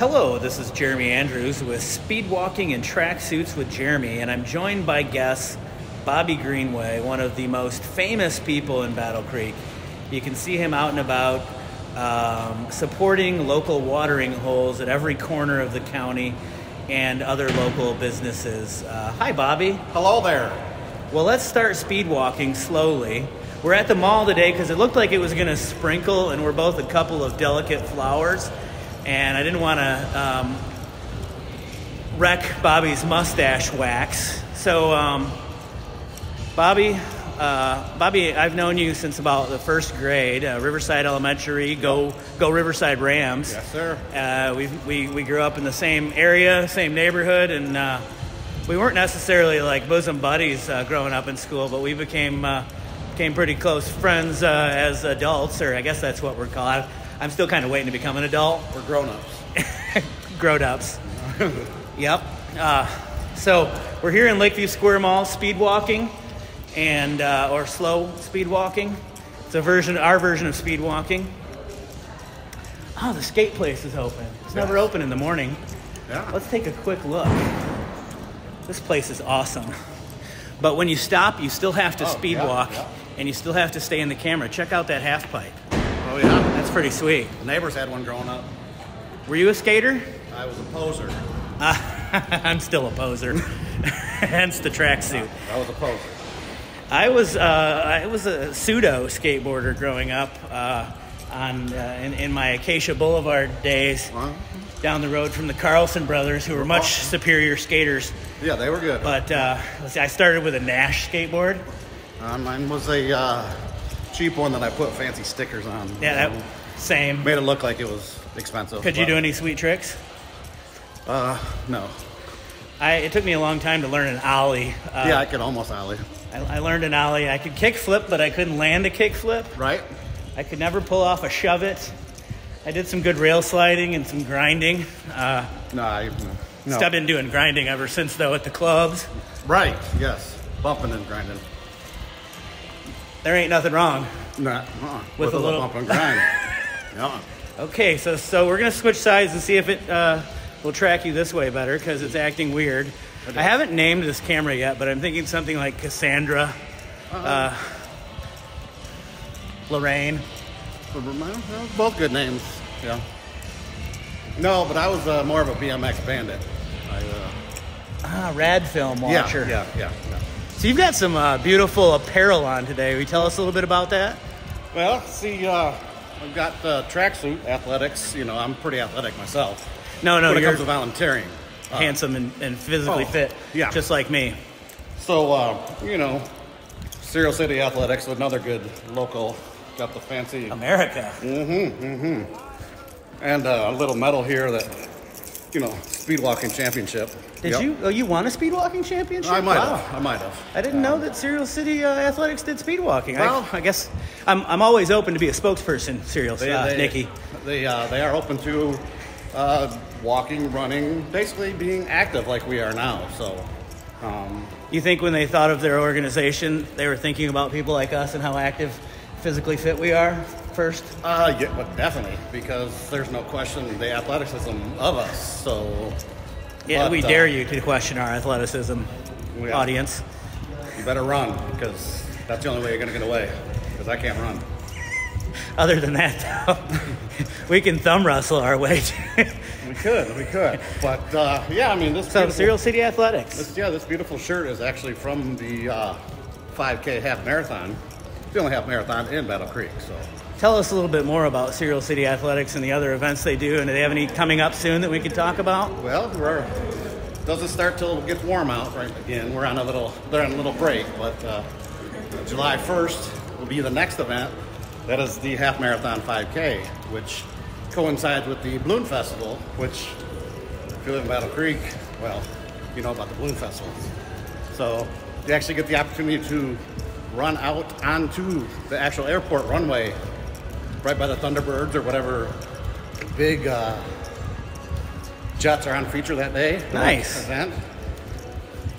Hello, this is Jeremy Andrews with Speedwalking and Tracksuits with Jeremy, and I'm joined by guest Bobby Greenway, one of the most famous people in Battle Creek. You can see him out and about supporting local watering holes at every corner of the county and other local businesses. Hi, Bobby. Hello there. Well, let's start speedwalking slowly. We're at the mall today because it looked like it was going to sprinkle, and we're both a couple of delicate flowers. And I didn't want to wreck Bobby's mustache wax. So, Bobby, I've known you since about the first grade, Riverside Elementary. Go Riverside Rams! Yes, sir. We grew up in the same area, same neighborhood, and we weren't necessarily like bosom buddies growing up in school, but we became pretty close friends as adults, or I guess that's what we're called. I'm still kind of waiting to become an adult. We're grown-ups. Grown-ups. Yep. So we're here in Lakeview Square Mall, speedwalking, and or slow speedwalking. It's our version of speedwalking. Oh, the skate place is open. It's never open in the morning. Yeah. Let's take a quick look. This place is awesome. But when you stop, you still have to speedwalk, and you still have to stay in the camera. Check out that half pipe. Oh, yeah. That's pretty sweet. The neighbors had one growing up. Were you a skater? I was a poser. I'm still a poser. Hence the tracksuit. I was a poser. I was a pseudo skateboarder growing up in my Acacia Boulevard days, down the road from the Carlson brothers, who were much superior skaters. Yeah, they were good. But let's see, I started with a Nash skateboard. Mine was a cheap one that I put fancy stickers on. Yeah, same. Made it look like it was expensive. Could you do any sweet tricks? No. It took me a long time to learn an ollie. Yeah, I could almost ollie. I learned an ollie. I could kick flip, but I couldn't land a kick flip. Right. I could never pull off a shove it. I did some good rail sliding and some grinding. No. I've been doing grinding ever since, though, at the clubs. Right, yes. Bumping and grinding. There ain't nothing wrong. Nah, With a little bump and grind. Yeah. Okay, so we're going to switch sides and see if it will track you this way better, because it's acting weird. I haven't named this camera yet, but I'm thinking something like Cassandra, Lorraine. Both good names, yeah. No, but I was more of a BMX bandit. Rad film watcher. Yeah. So you've got some beautiful apparel on today. Will you tell us a little bit about that? Well, see, I've got tracksuit athletics. You know, I'm pretty athletic myself. No, when it you're comes to volunteering. Handsome and physically fit, yeah. Just like me. So, Serial City Athletics, another good local, got the fancy... America. And a little medal here that, speedwalking championship. Did you? Oh, you won a speedwalking championship? I might have. I didn't know that Serial City Athletics did speedwalking. Well, I guess I'm always open to be a spokesperson, Serial Nikki. They are open to walking, running, basically being active like we are now. So, you think when they thought of their organization, they were thinking about people like us and how active, physically fit we are first? Yeah, but definitely, because there's no question the athleticism of us. So, yeah, we dare you to question our athleticism, audience. You better run, because that's the only way you're going to get away, because I can't run. Other than that, though, we can thumb wrestle our way. We could. But, this... So, Serial City Athletics. This beautiful shirt is actually from the 5K half marathon. It's the only half marathon in Battle Creek, so... Tell us a little bit more about Serial City Athletics and the other events they do, and do they have any coming up soon that we could talk about? Well, doesn't start till it gets warm out, right? Again, they're on a little break, but July 1st will be the next event. That is the half marathon 5K, which coincides with the Balloon Festival, which, if you live in Battle Creek, well, you know about the Balloon Festival. So you actually get the opportunity to run out onto the actual airport runway right by the Thunderbirds or whatever big jets are on feature that day. Nice. Event.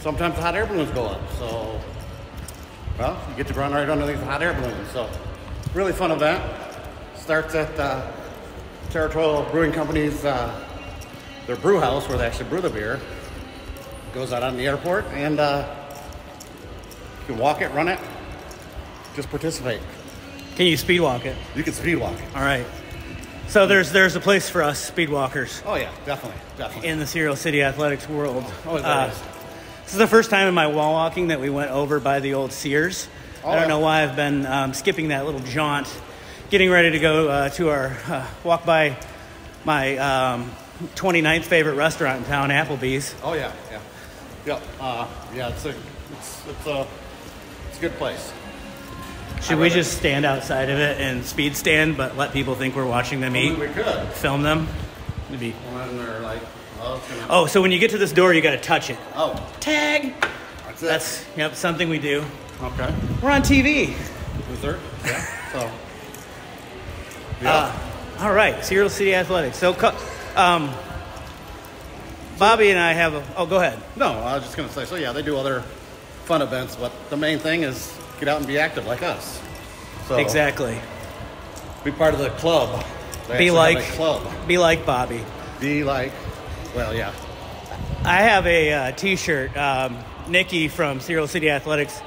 Sometimes the hot air balloons go up, so, well, you get to run right underneath the hot air balloons. So, really fun event. Starts at Territorial Brewing Company's their brew house where they actually brew the beer. Goes out on the airport, and you can walk it, run it, just participate. Can you speed walk it? You can speed walk it. All right. So there's a place for us speed walkers. Oh yeah, definitely. In the Cereal City Athletics world. Oh, there is. This is the first time in my wall walking that we went over by the old Sears. I don't know why I've been skipping that little jaunt, getting ready to go to our walk by my 29th favorite restaurant in town, Applebee's. Oh yeah. Yep. Yeah, it's a good place. Should we just stand outside of it and speed stand, but let people think we're watching them eat? We could. Film them? It'd be... When they're like, oh, so when you get to this door, you got to touch it. Oh. Tag! That's something we do. Okay. We're on TV. Is there? Yeah. So. Yeah. All right, Cereal City Athletics. So, Bobby and I have oh, go ahead. No, I was just going to say, so yeah, they do other fun events, but the main thing is get out and be active like us. So exactly. Be part of the club. Be like Bobby. Be like, well, yeah. I have a T-shirt. Nikki from Cereal City Athletics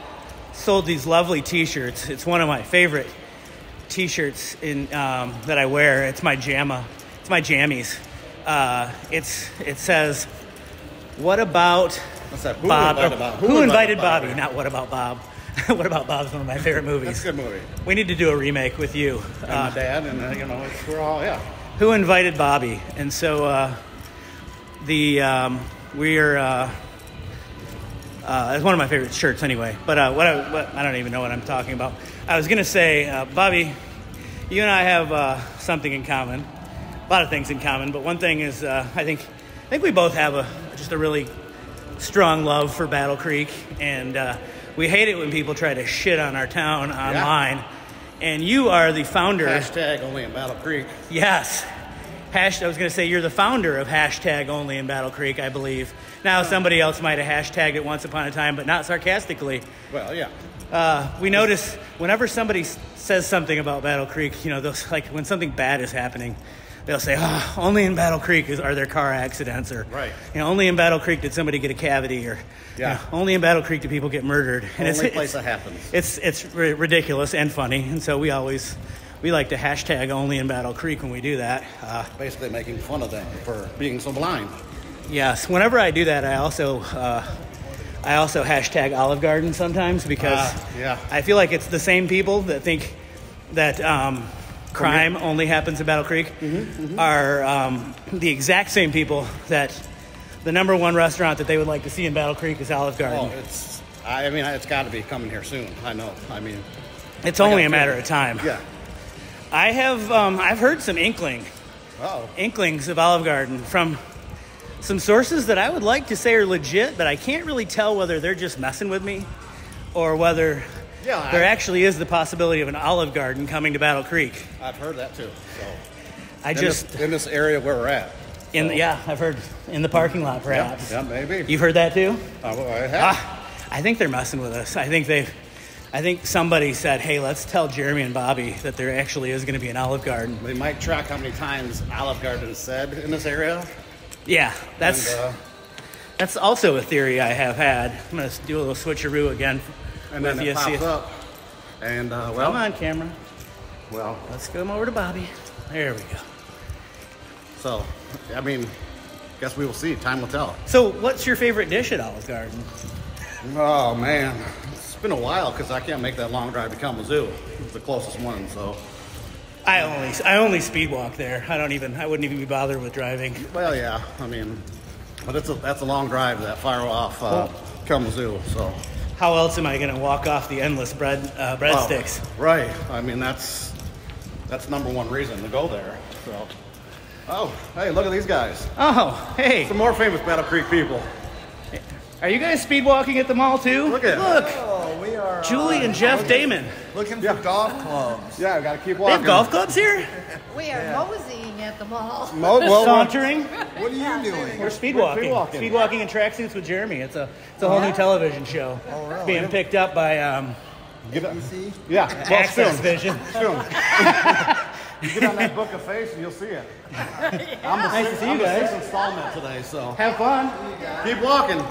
sold these lovely T-shirts. It's one of my favorite T-shirts that I wear. It's my jammies. It says, "What about What's that? Bob? Who invited Bobby? Not what about Bob? What about Bob's one of my favorite movies. That's a good movie. We need to do a remake with you, and my dad, and we're all Who invited Bobby? And so we're. It's one of my favorite shirts anyway. But I don't even know what I'm talking about. I was gonna say, Bobby, you and I have something in common. A lot of things in common, but one thing is I think we both have just a really strong love for Battle Creek, and we hate it when people try to shit on our town online. Yeah. And you are the founder. Hashtag only in Battle Creek. Yes. I was going to say you're the founder of hashtag only in Battle Creek, I believe. Now somebody else might have hashtagged it once upon a time, but not sarcastically. Well, yeah. We notice whenever somebody says something about Battle Creek, those, like when something bad is happening, they'll say, only in Battle Creek are there car accidents, or right. Only in Battle Creek did somebody get a cavity, or only in Battle Creek do people get murdered. And only place that happens. It's ridiculous and funny, and so we like to hashtag only in Battle Creek when we do that. Basically making fun of them for being so blind. Yes. Whenever I do that, I also hashtag Olive Garden sometimes, because I feel like it's the same people that think that crime only happens in Battle Creek are the exact same people that the number one restaurant that they would like to see in Battle Creek is Olive Garden. Oh, it's got to be coming here soon. I know. It's only a matter of time. Yeah. I have I've heard some inklings of Olive Garden from some sources that I would like to say are legit, but I can't really tell whether they're just messing with me or whether there actually is the possibility of an Olive Garden coming to Battle Creek. I've heard that too. So in this area where we're at. So. I've heard in the parking lot perhaps. Yeah, maybe. You've heard that too? I have. I think they're messing with us. I think somebody said, hey, let's tell Jeremy and Bobby that there actually is going to be an Olive Garden. They might track how many times Olive Garden is said in this area. Yeah, that's also a theory I have had. I'm going to do a little switcheroo again. And then it pops up. And, come on, camera. Well, let's come over to Bobby. There we go. So, guess we will see. Time will tell. So, what's your favorite dish at Olive Garden? Oh, man. It's been a while because I can't make that long drive to Kalamazoo. It's the closest one, so. I only speed walk there. I wouldn't even be bothered with driving. Well, yeah. But that's a long drive that far off Kalamazoo, so. How else am I going to walk off the endless breadsticks? Right. That's number one reason to go there. So. Oh, hey, look at these guys. Oh, hey. Some more famous Battle Creek people. Are you guys speed walking at the mall too? Look. Oh, we are. Julie and Jeff Damon. Looking for golf clubs. Yeah, I got to keep They walking. have golf clubs here? We are moseying at the mall. Sauntering. What are you doing? We're speed walking. Speed walking in tracksuits with Jeremy. It's a whole new television show. Oh, really? It's being picked up by ABC? Yeah, Access Vision. Soon. You get on that book of face and you'll see it. I'm Nice to see you I'm the guys. sixth installment today, so Have fun. keep walking.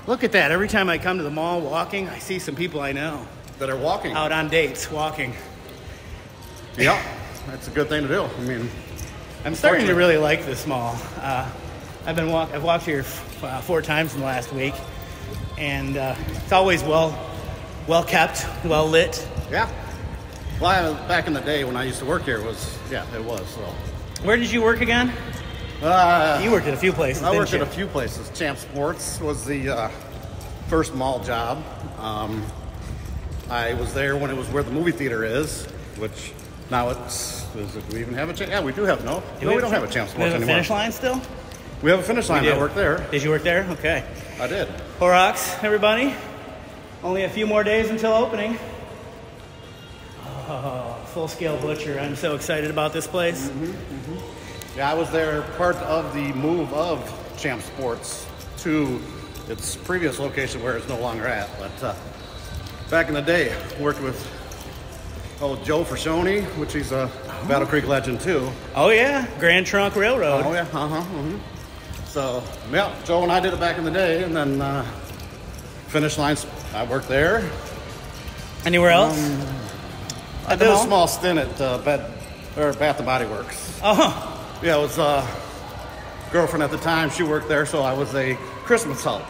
Look at that. Every time I come to the mall walking, I see some people I know That are walking. out on dates walking. Yeah, that's a good thing to do. I mean, I'm starting to really like this mall. I've walked here 4 times in the last week, and it's always well kept, well lit. yeah. Well, back in the day when I used to work here, it was. So. Where did you work again? You worked at a few places. I worked at didn't a few places. Champ Sports was the first mall job. I was there when it was where the movie theater is, which now it's. Do we even have a Champ? Yeah, we do have. No, we don't have a Champ We Sports have a anymore. Finish Line still? We have a finish line. We do. I worked there. Did you work there? Okay. I did. Horrocks, everybody. Only a few more days until opening. Oh, full-scale butcher. I'm so excited about this place. Yeah, I was there part of the move of Champ Sports to its previous location where it's no longer at. But back in the day, worked with Joe Frashoni, which he's a Battle Creek legend too. Oh, yeah. Grand Trunk Railroad. Oh yeah, So yeah, Joe and I did it back in the day, and then Finish Lines. I worked there. Anywhere else? I At the did a mall? small stint at Bath and Body Works. Oh, Yeah, it was girlfriend at the time. She worked there, so I was a Christmas help.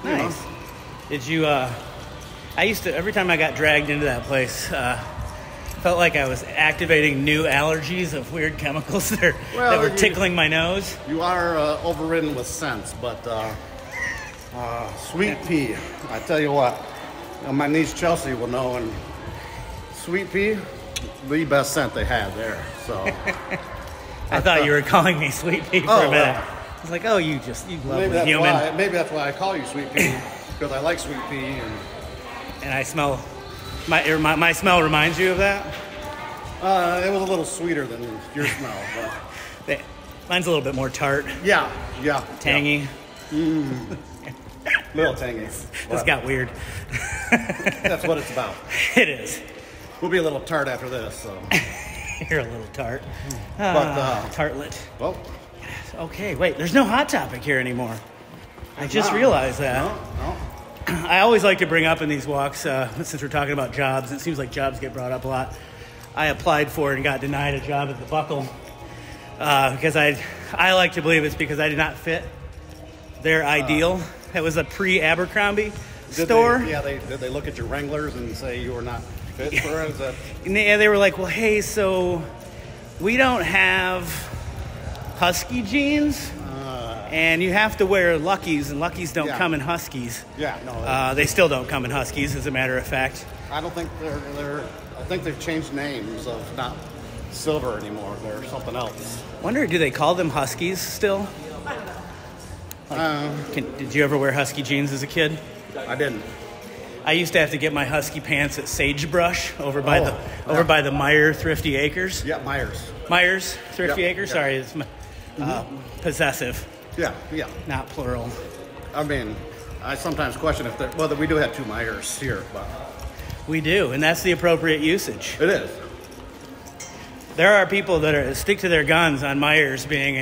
nice. Did you, I used to, every time I got dragged into that place, felt like I was activating new allergies of weird chemicals that were tickling my nose. You are overridden with scents, but sweet pea. I tell you what, my niece Chelsea will know, and sweet pea, the best scent they had there. So I thought you were calling me Sweet Pea for a minute. well. I was like, oh, you lovely maybe human. maybe that's why I call you sweet pea, because I like sweet pea. And I smell, my smell reminds you of that? It was a little sweeter than your smell, but Mine's a little bit more tart, yeah, tangy. little tangy. This but got weird. That's what it's about. It is. We'll be a little tart after this, so. You're a little tart. But, Tartlet. Well, Okay, wait, there's no Hot Topic here anymore. I just not. realized that. No. I always like to bring up in these walks, since we're talking about jobs, it seems like jobs get brought up a lot. I applied for and got denied a job at the Buckle because I like to believe it's because I did not fit their ideal. It was a pre-Abercrombie store. Did they look at your Wranglers and say you were not fit for it? Is that, And they were like, well, hey, so we don't have husky jeans, and you have to wear Luckies, and Luckies don't Yeah. come in Huskies. yeah, no. They still don't come in Huskies, as a matter of fact. I don't think they're. I think they've changed names of not silver anymore. They're something else. Wonder, do they call them Huskies still? Did you ever wear Husky jeans as a kid? I didn't. I used to have to get my Husky pants at Sagebrush over by Oh, by the Meyer Thrifty Acres. Yeah, Myers. Myers Thrifty Yep, Acres. yep. Sorry, it's possessive, Yeah. not plural. I mean, I sometimes question if there. Well, we do have two Myers here, but We do, and that's the appropriate usage. it is. There are people that stick to their guns on Myers being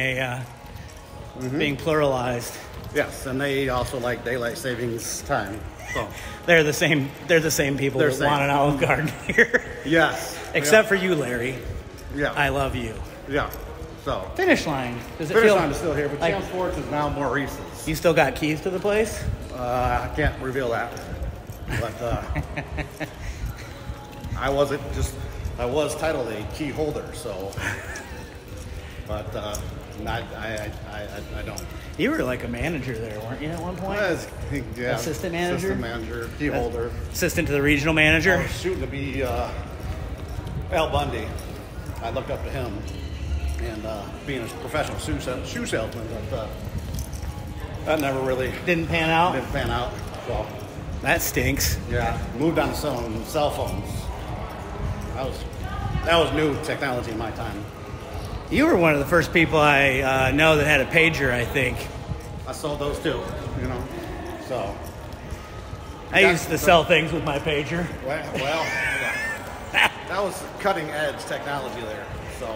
being pluralized. Yes, and they also like daylight savings time. So They're the same. They're the same people They're that same. want an Olive Garden here. yes, Except for you, Larry. yeah, I love you. yeah. So Finish line. Does it finish feel line is still here, but like Champ Sports is now Maurice's. you still got keys to the place? I can't reveal that, but I was titled a key holder, so. But I don't. You were like a manager there, weren't you, at one point? Yeah, Assistant manager? Assistant manager, key holder. Assistant to the regional I manager. was shooting to be Al Bundy. I looked up to him, and being a professional shoe salesman, but that never really Didn't pan out. didn't pan out. So That stinks. yeah, moved on to selling cell phones. That was new technology in my time. You were one of the first people I know that had a pager, I think. I sold those too, you know. So I used to sell things with my pager. well yeah. That was cutting edge technology there. So,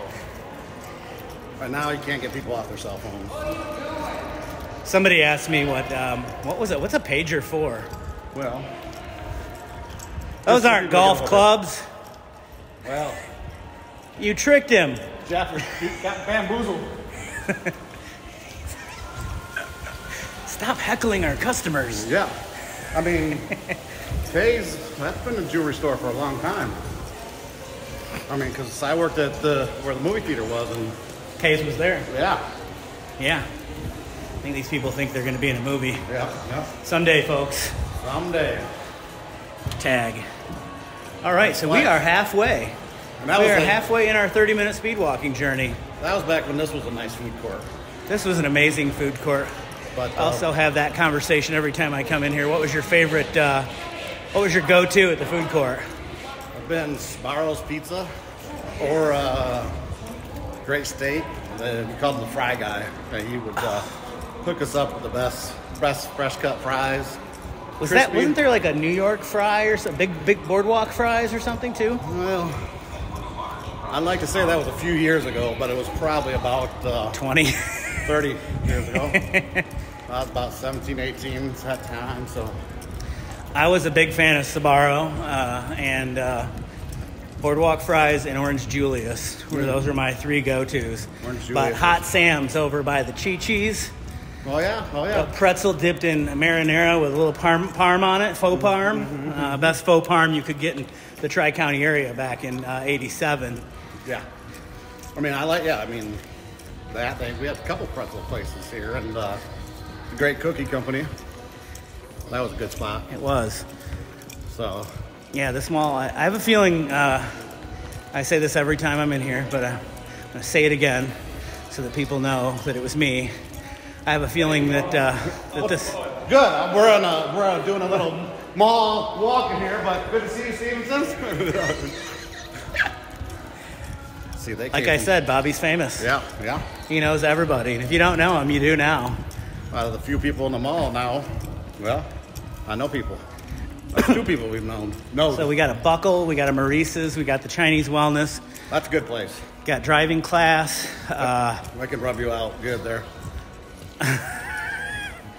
right now you can't get people off their cell phones. Somebody asked me what was it? What's a pager for? Well, those aren't golf clubs. Well, You tricked him. Jeff got bamboozled. Stop heckling our customers. Yeah. I mean, Kay's, that's been a jewelry store for a long time. I mean, because I worked at where the movie theater was, and Case was there. yeah. Yeah. I think these people think they're going to be in a movie. Yeah. Someday, folks. Someday. Tag. All right, so we are halfway. And that We was are like- halfway in our 30-minute speed walking journey. That was back when this was a nice food court. This was an amazing food court. But I also have that conversation every time I come in here. What was your favorite, what was your go-to at the food court? I've been Sbarro's Pizza or Great Steak. We called him the Fry Guy. And he would hook us up with the best fresh cut fries. Wasn't there like a New York fry or some big boardwalk fries or something too? Well, I'd like to say that was a few years ago, but it was probably about 20. 30 years ago. I was about 17, 18 at that time, so. I was a big fan of Sbarro and boardwalk fries and Orange Julius. Those are my three go-tos. Orange But Julius. Hot Sam's over by the Chi-Chi's. Oh yeah. A pretzel dipped in marinara with a little parm on it, faux parm. Best faux parm you could get in the Tri-County area back in 87. Yeah. I mean, we had a couple pretzel places here, and the Great Cookie Company. That was a good spot. It was. So, Yeah, the small, I have a feeling, I say this every time I'm in here, but I'm going to say it again so that people know that it was me. I have a feeling that this... good. We're doing a little mall walk in here, but good to see you, Stevenson. See, they Like came I from- said, Bobby's famous. Yeah. He knows everybody. And if you don't know him, you do now. Out of the few people in the mall now, well, I know people. That's two people we've known. No, So we got a Buckle, we got a Maurice's, we got the Chinese Wellness, that's a good place. got driving class. I can rub you out good there.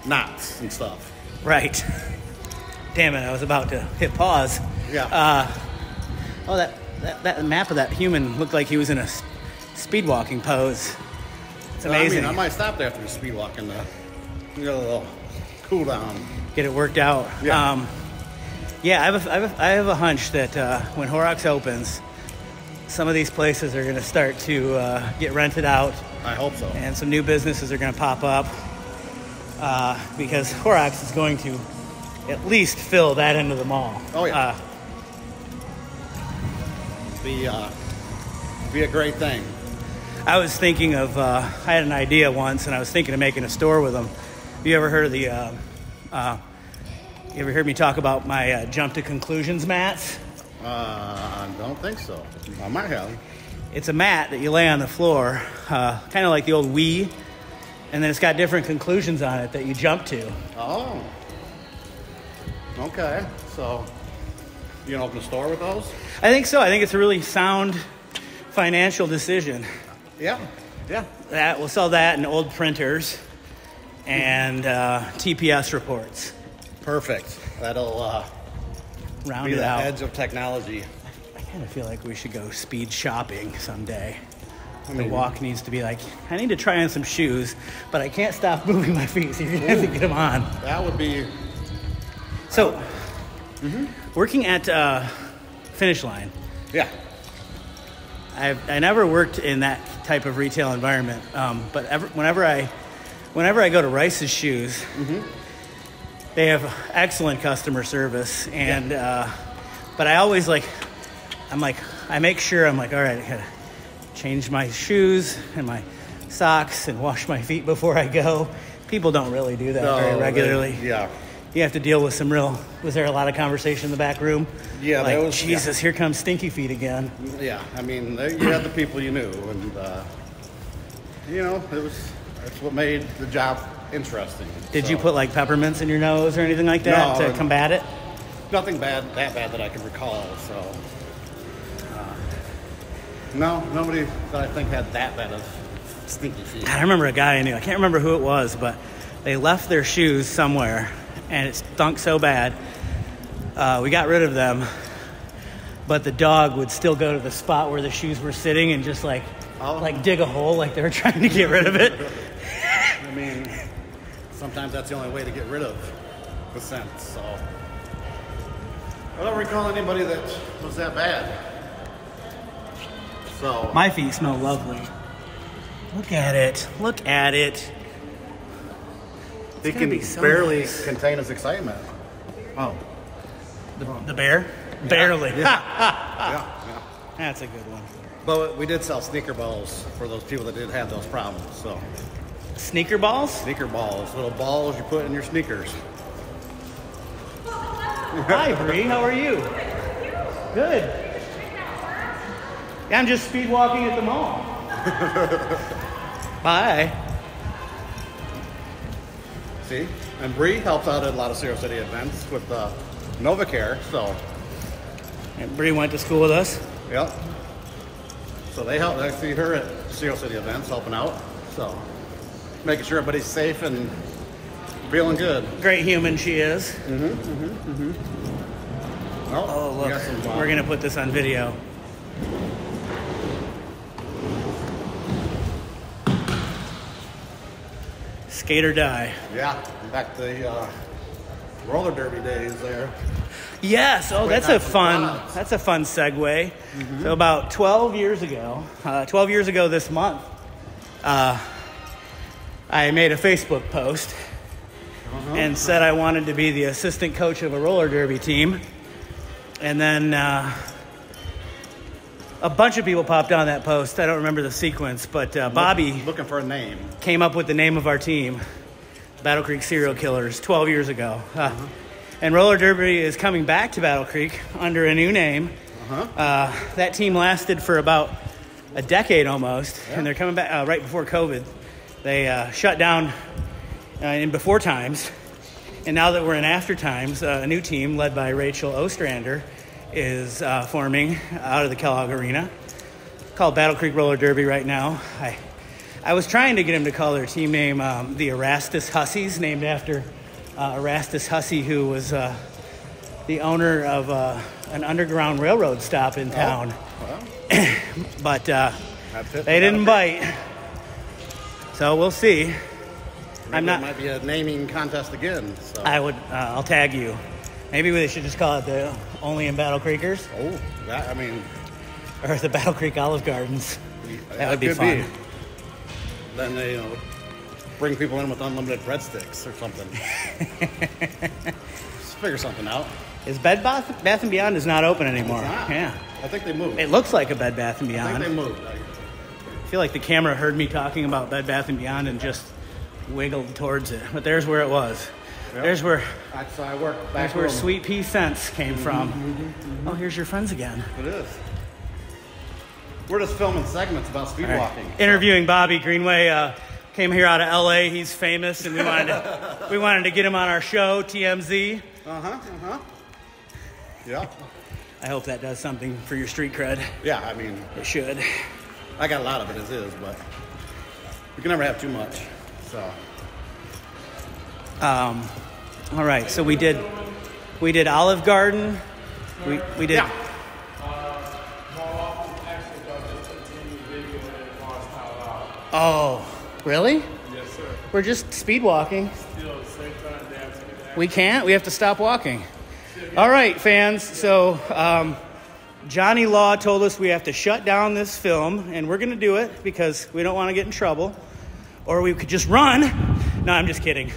Knots and stuff. Right. Damn it, I was about to hit pause. Yeah. That map of that human looked like he was in a speed walking pose. It's amazing. I might stop there after the speed walking to get a little cool down. Get it worked out. Yeah. I have a hunch that when Horrocks opens, some of these places are going to start to get rented out, I hope so. and some new businesses are going to pop up because Horrocks is going to at least fill that end of the mall. Oh, yeah. Be a great thing. I was thinking of, I had an idea once, and I was thinking of making a store with them. Have you ever heard of you ever heard me talk about my jump to conclusions mats? I don't think so. I might have. It's a mat that you lay on the floor, kind of like the old Wii, and then it's got different conclusions on it that you jump to. Oh. Okay. So, you gonna open a store with those? I think so. I think it's a really sound financial decision. Yeah. We'll sell that and old printers and TPS reports. Perfect. That'll Round be it the out. edge of technology. I kind of feel like we should go speed shopping someday. The mean- walk needs to be like, I need to try on some shoes, but I can't stop moving my feet, so you're going to have to get them on. That would be. So, working at Finish Line, Yeah. I never worked in that type of retail environment, but whenever I go to Rice's Shoes, they have excellent customer service, and but I always I make sure I'm like, all right, I gotta change my shoes and my socks and wash my feet before I go. People don't really do that very regularly. Yeah. You have to deal with was there a lot of conversation in the back room? Yeah, like, there was. Jesus, here comes Stinky Feet again. Yeah. I mean, you had the people you knew, and that's what made the job interesting. Did you put like peppermints in your nose or anything like that No, to combat it? Nothing that bad that I can recall. So. No, nobody that I think had that bad of stinky feet. I remember a guy I knew. I can't remember who it was, but they left their shoes somewhere, and it stunk so bad. We got rid of them, but the dog would still go to the spot where the shoes were sitting and just like dig a hole, like they were trying to get rid of it. I mean, sometimes that's the only way to get rid of the scent. So I don't recall anybody that was that bad. So My feet smell lovely. Look at it. Look at it. he gonna can be so barely nice. contain his excitement. Oh, The bear? Barely. yeah. That's a good one. But we did sell sneaker balls for those people that did have those problems. So Sneaker balls? sneaker balls, little balls you put in your sneakers. Hi, Bree. How are you? Good. Yeah, I'm just speed walking at the mall. Bye. See, and Bree helps out at a lot of Zero City events with NovaCare. So, And Bree went to school with us. yep. So they help. I see her at Zero City events helping out. So, making sure everybody's safe and feeling good. Great human she is. Oh, we look. got some, We're going to put this on video. Skate or die. Yeah, back to the roller derby days there. Yes. Oh, Wait, that's a that's fun. products. That's a fun segue. So about 12 years ago, 12 years ago this month, I made a Facebook post and said I wanted to be the assistant coach of a roller derby team, and then a bunch of people popped on that post. I don't remember the sequence, but Bobby Looking for a name. came up with the name of our team, Battle Creek Serial Killers, 12 years ago. And roller derby is coming back to Battle Creek under a new name. That team lasted for about a decade almost, and they're coming back right before COVID. They shut down in before times, and now that we're in after times, a new team led by Rachel Ostrander is forming out of the Kellogg Arena, called Battle Creek Roller Derby right now. I was trying to get him to call their team name the Erastus Hussies, named after Erastus Hussey, who was the owner of an underground railroad stop in town. But they didn't bite, so we'll see. Maybe it might be a naming contest again. So. I'll tag you. Maybe they should just call it the Only in Battle Creekers, or the Battle Creek Olive Gardens. That would be could fun. Then they, bring people in with unlimited breadsticks or something. Just figure something out. Is Bed Bath & Beyond is not open anymore? It's not. Yeah. I think they moved. It looks like a Bed Bath & I Beyond. think they moved. I feel like the camera heard me talking about Bed Bath & Beyond and just wiggled towards it. But there's where it was. Yep. There's where I work back That's where room. Sweet Pea Scents came from. Oh, here's your friends again. It is. We're just filming segments about speed All right. walking. Interviewing Bobby Greenway. Came here out of LA. He's famous, and we wanted to get him on our show, TMZ. Yeah. I hope that does something for your street cred. Yeah, I mean, It should. I got a lot of it as is, but you can never have too much. So. All right, so we did Olive Garden. We did. Yeah. Oh, really? Yes, sir. We're just speed walking. Still, same time, dancing. We can't. We have to stop walking. All right, fans. So Johnny Law told us we have to shut down this film, and we're going to do it because we don't want to get in trouble. Or we could just run. No, I'm just kidding.